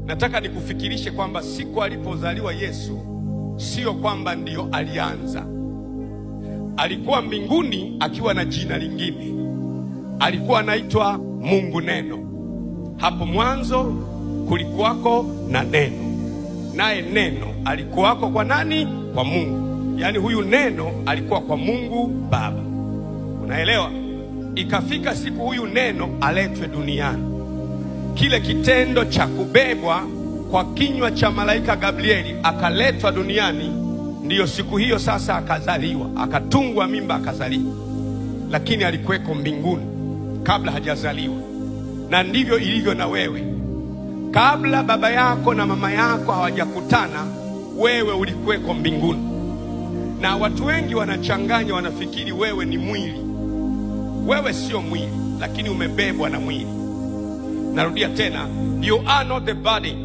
Nataka nikufikirishe kwamba siku alipozaliwa Yesu sio kwamba ndiyo alianza. Alikuwa mbinguni akiwa na jina lingine. Alikuwa anaitwa Mungu Neno. Hapo mwanzo kulikuwako na Neno, naye Neno alikuwako kwa nani? Kwa Mungu. Yaani huyu Neno alikuwa kwa Mungu Baba. Unaelewa? Ikafika siku huyu Neno aletwe duniani. Kile kitendo cha kubebwa kwa kinywa cha malaika Gabrieli akaletwa duniani, ndiyo siku hiyo sasa akazaliwa, akatungwa mimba akazaliwa. Lakini alikuweko mbinguni kabla hajazaliwa. Na ndivyo ilivyo na wewe. Kabla baba yako na mama yako hawajakutana, wewe ulikuweko mbinguni. Na watu wengi wanachanganya, wanafikiri wewe ni mwili. Wewe sio mwili, lakini umebebwa na mwili. Narudia tena, you are not the body.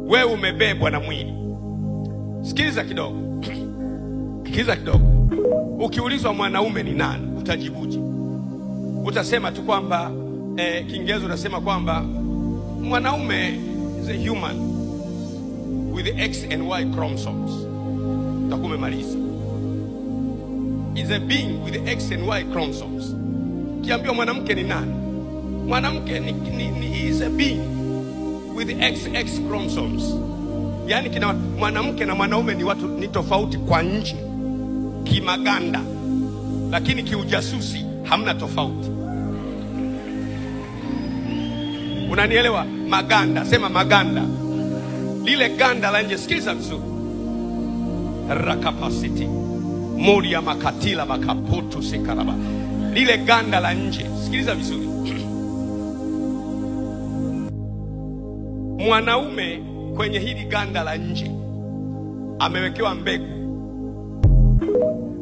Wewe umebebwa na mwili. Sikiliza kidogo. Sikiliza kidogo. Ukiulizwa mwanaume ni nani, utajibuje? Utasema tu kwamba Kiingereza utasema kwamba mwanaume is a human with the X and Y chromosomes. Utakumemaliza. Is a being with the X and Y chromosomes. Kiambiwa mwanamke ni nani? Mwanamke ni is a being with the XX chromosomes. Yaani kina mwanamke na mwanaume ni watu ni tofauti kwa nje, kimaganda, lakini kiujasusi hamna tofauti. Unanielewa? Maganda, sema maganda. Lile ganda la nje, sikiza vizuri. Rakapasiti Moria makatila makaputu sikaraba. Lile ganda la nje, sikiliza vizuri. Mwanaume kwenye hili ganda la nje amewekewa mbegu.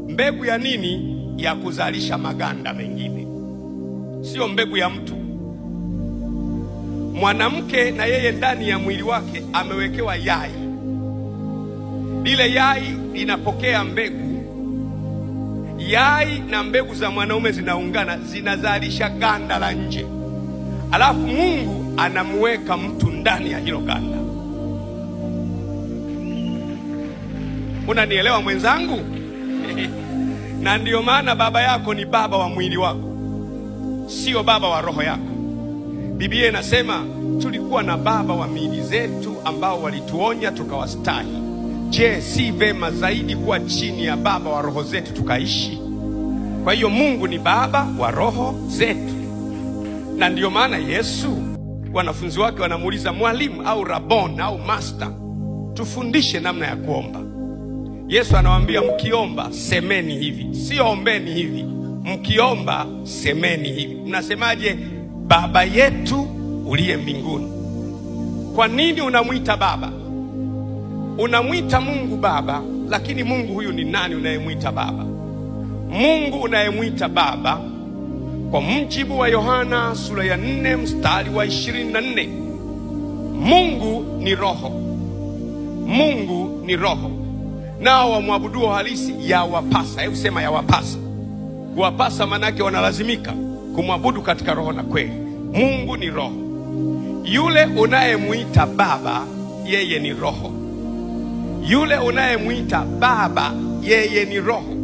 Mbegu ya nini? Ya kuzalisha maganda mengine, sio mbegu ya mtu. Mwanamke na yeye ndani ya mwili wake amewekewa yai. Lile yai linapokea mbegu. Yai na mbegu za mwanaume zinaungana, zinazalisha ganda la nje. Alafu Mungu anamweka mtu ndani ya hilo ganda. Unanielewa mwenzangu? Na ndiyo maana baba yako ni baba wa mwili wako, sio baba wa roho yako. Biblia inasema tulikuwa na baba wa miili zetu ambao walituonya tukawastahi. Je, si vema zaidi kuwa chini ya baba wa roho zetu tukaishi? Kwa hiyo Mungu ni baba wa roho zetu. Na ndiyo maana Yesu, wanafunzi wake wanamuuliza, mwalimu au rabon au master, tufundishe namna ya kuomba. Yesu anawaambia, mkiomba semeni hivi, sio ombeni hivi. Mkiomba semeni hivi. Mnasemaje? Baba yetu uliye mbinguni. Kwa nini unamwita baba? Unamwita Mungu baba, lakini Mungu huyu ni nani unayemwita baba? Mungu unayemwita baba, kwa mujibu wa Yohana sura ya 4 mstari wa 24, Mungu ni roho. Mungu ni roho. Nao wamwabuduo halisi yawapasa. Hebu sema yawapasa. Kuwapasa manake wanalazimika kumwabudu katika roho na kweli. Mungu ni roho. Yule unayemwita baba, yeye ni roho. Yule unayemwita baba, yeye ni roho.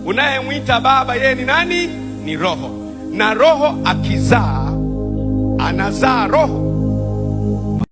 Unayemwita baba, yeye ni nani? Ni roho. Na roho akizaa, anazaa roho.